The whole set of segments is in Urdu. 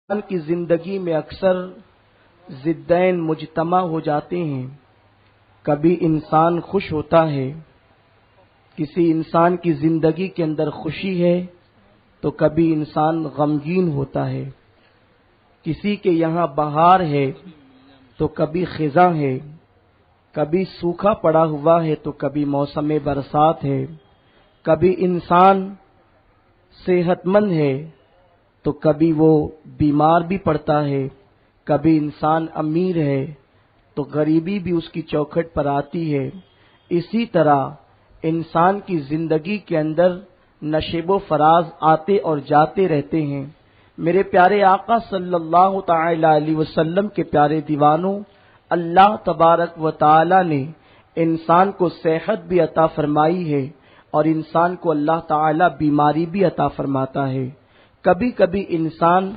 انسان کی زندگی میں اکثر ضدین مجتمع ہو جاتے ہیں۔ کبھی انسان خوش ہوتا ہے، کسی انسان کی زندگی کے اندر خوشی ہے تو کبھی انسان غمگین ہوتا ہے، کسی کے یہاں بہار ہے تو کبھی خزاں ہے، کبھی سوکھا پڑا ہوا ہے تو کبھی موسم برسات ہے، کبھی انسان صحت مند ہے تو کبھی وہ بیمار بھی پڑتا ہے، کبھی انسان امیر ہے تو غریبی بھی اس کی چوکھٹ پر آتی ہے۔ اسی طرح انسان کی زندگی کے اندر نشیب و فراز آتے اور جاتے رہتے ہیں۔ میرے پیارے آقا صلی اللہ تعالی علیہ وسلم کے پیارے دیوانوں، اللہ تبارک و تعالی نے انسان کو صحت بھی عطا فرمائی ہے اور انسان کو اللہ تعالی بیماری بھی عطا فرماتا ہے۔ کبھی کبھی انسان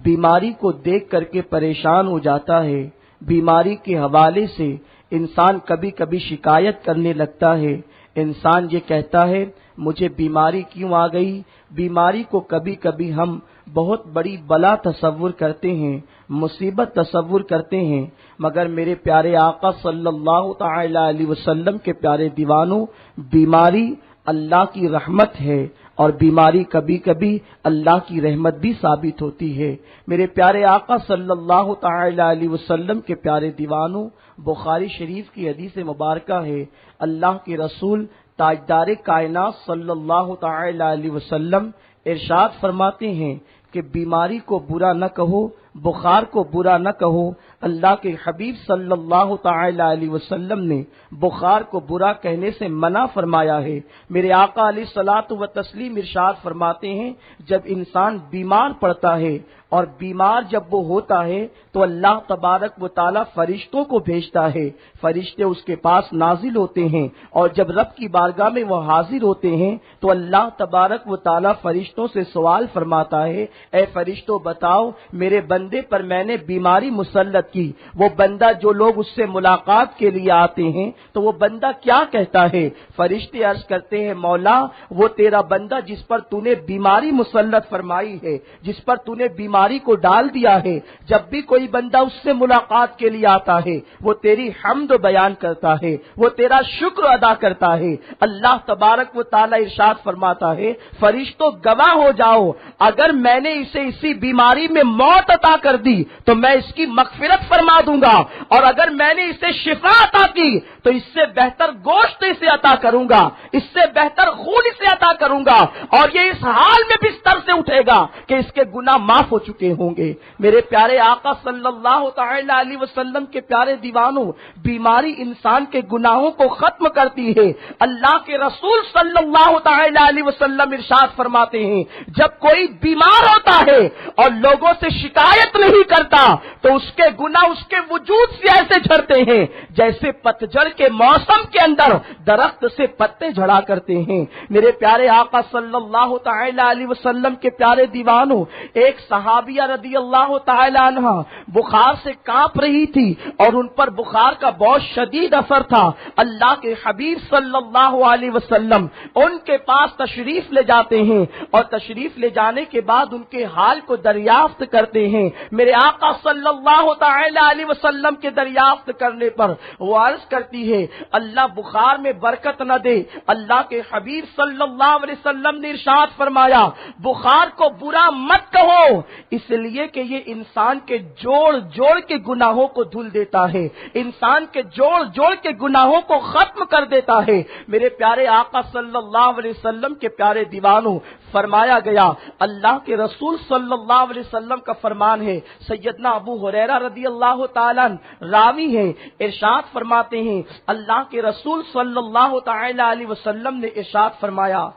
بیماری کو دیکھ کر کے پریشان ہو جاتا ہے، بیماری کے حوالے سے انسان کبھی کبھی شکایت کرنے لگتا ہے، انسان یہ کہتا ہے مجھے بیماری کیوں آ گئی۔ بیماری کو کبھی کبھی ہم بہت بڑی بلا تصور کرتے ہیں، مصیبت تصور کرتے ہیں، مگر میرے پیارے آقا صلی اللہ تعالی علیہ وسلم کے پیارے دیوانوں، بیماری اللہ کی رحمت ہے اور بیماری کبھی کبھی اللہ کی رحمت بھی ثابت ہوتی ہے۔ میرے پیارے آقا صلی اللہ تعالی علیہ وسلم کے پیارے دیوانوں، بخاری شریف کی حدیث مبارکہ ہے، اللہ کے رسول تاجدار کائنات صلی اللہ تعالی علیہ وسلم ارشاد فرماتے ہیں کہ بیماری کو برا نہ کہو، بخار کو برا نہ کہو۔ اللہ کے حبیب صلی اللہ تعالی علیہ وسلم نے بخار کو برا کہنے سے منع فرمایا ہے۔ میرے آقا علیہ الصلوۃ والتسلیم ارشاد فرماتے ہیں جب انسان بیمار پڑتا ہے اور بیمار جب وہ ہوتا ہے تو اللہ تبارک و تعالی فرشتوں کو بھیجتا ہے، فرشتے اس کے پاس نازل ہوتے ہیں اور جب رب کی بارگاہ میں وہ حاضر ہوتے ہیں تو اللہ تبارک و تعالی فرشتوں سے سوال فرماتا ہے، اے فرشتوں بتاؤ میرے بندے پر میں نے بیماری مسلط کی۔ وہ بندہ جو لوگ اس سے ملاقات کے لیے آتے ہیں تو وہ بندہ کیا کہتا ہے؟ فرشتے عرض کرتے ہیں مولا وہ تیرا بندہ جس پر تو نے بیماری مسلط فرمائی ہے، جس پر تو نے بیماری کو ڈال دیا ہے، جب بھی کوئی بندہ اس سے ملاقات کے لیے آتا ہے وہ تیری حمد بیان کرتا ہے، وہ تیرا شکر ادا کرتا ہے۔ اللہ تبارک و تعالی ارشاد فرماتا ہے فرشتوں گواہ ہو جاؤ، اگر میں نے اسے اسی بیماری میں موت عطا کر دی تو میں اس کی مغفرت فرما دوں گا، اور اگر میں نے اسے شفا عطا کی تو اس سے بہتر گوشت اسے عطا کروں گا، اس سے بہتر خون اسے عطا کروں گا، اور یہ اس حال میں بستر سے اٹھے گا کہ اس کے گناہ معاف ہو چکے ہوں گے۔ میرے پیارے آقا صلی اللہ تعالی علیہ وسلم کے پیارے دیوانوں، بیماری انسان کے گناہوں کو ختم کرتی ہے۔ اللہ کے رسول صلی اللہ تعالی علیہ وسلم ارشاد فرماتے ہیں جب کوئی بیمار ہوتا ہے اور لوگوں سے شکایت نہیں کرتا تو اس کے گناہ اس کے وجود سے ایسے جھڑتے ہیں جیسے پتجھڑ کے موسم کے اندر درخت سے پتے جھڑا کرتے ہیں۔ میرے پیارے آقا صلی اللہ تعالی علیہ وسلم کے پیارے دیوانوں، ایک صحابیہ رضی اللہ تعالی عنہ بخار سے کانپ رہی تھی اور ان پر بخار کا بہت شدید اثر تھا۔ اللہ کے حبیب صلی اللہ علیہ وسلم ان کے پاس تشریف لے جاتے ہیں اور تشریف لے جانے کے بعد ان کے حال کو دریافت کرتے ہیں۔ میرے آقا صلی اللہ تعالی علیہ وسلم کے دریافت کرنے پر وہ عرض کرتی ہے اللہ بخار میں برکت نہ دے۔ اللہ کے حبیب صلی اللہ علیہ وسلم نے ارشاد فرمایا بخار کو برا مت کہو، اس لیے کہ یہ انسان کے جوڑ جوڑ کے گناہوں کو دھل دیتا ہے، انسان کے جوڑ جوڑ کے گناہوں کو ختم کر دیتا ہے۔ میرے پیارے آقا صلی اللہ علیہ وسلم کے پیارے دیوانوں، فرمایا گیا اللہ کے رسول صلی اللہ علیہ وسلم کا فرمان ہے، سیدنا ابو ہریرہ رضی اللہ تعالیٰ راوی ہیں، ارشاد فرماتے ہیں اللہ کے رسول صلی اللہ تعالی علیہ وسلم نے ارشاد فرمایا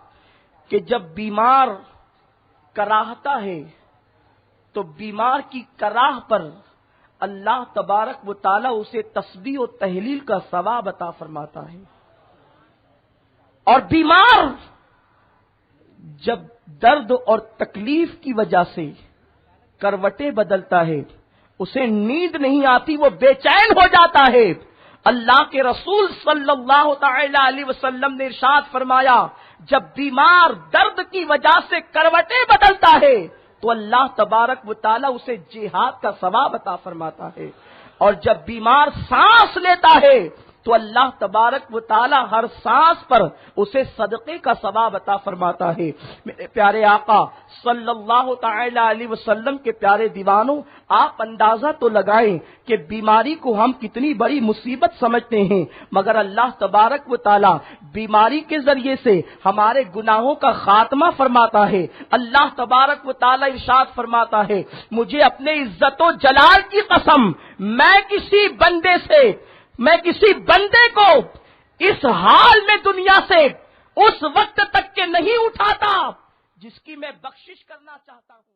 کہ جب بیمار کراہتا ہے تو بیمار کی کراہ پر اللہ تبارک و تعالی اسے تسبیح و تہلیل کا ثواب عطا فرماتا ہے، اور بیمار جب درد اور تکلیف کی وجہ سے کروٹیں بدلتا ہے، اسے نیند نہیں آتی، وہ بے چین ہو جاتا ہے۔ اللہ کے رسول صلی اللہ تعالی علیہ وسلم نے ارشاد فرمایا جب بیمار درد کی وجہ سے کروٹیں بدلتا ہے تو اللہ تبارک و تعالیٰ اسے جہاد کا ثواب عطا فرماتا ہے، اور جب بیمار سانس لیتا ہے تو اللہ تبارک و تعالی ہر سانس پر اسے صدقے کا ثواب عطا فرماتا ہے۔ میرے پیارے آقا صلی اللہ تعالی علیہ وسلم کے پیارے دیوانوں، آپ اندازہ تو لگائیں کہ بیماری کو ہم کتنی بڑی مصیبت سمجھتے ہیں، مگر اللہ تبارک و تعالی بیماری کے ذریعے سے ہمارے گناہوں کا خاتمہ فرماتا ہے۔ اللہ تبارک و تعالی ارشاد فرماتا ہے، مجھے اپنے عزت و جلال کی قسم، میں کسی بندے کو اس حال میں دنیا سے اس وقت تک کے نہیں اٹھاتا جس کی میں بخشش کرنا چاہتا ہوں۔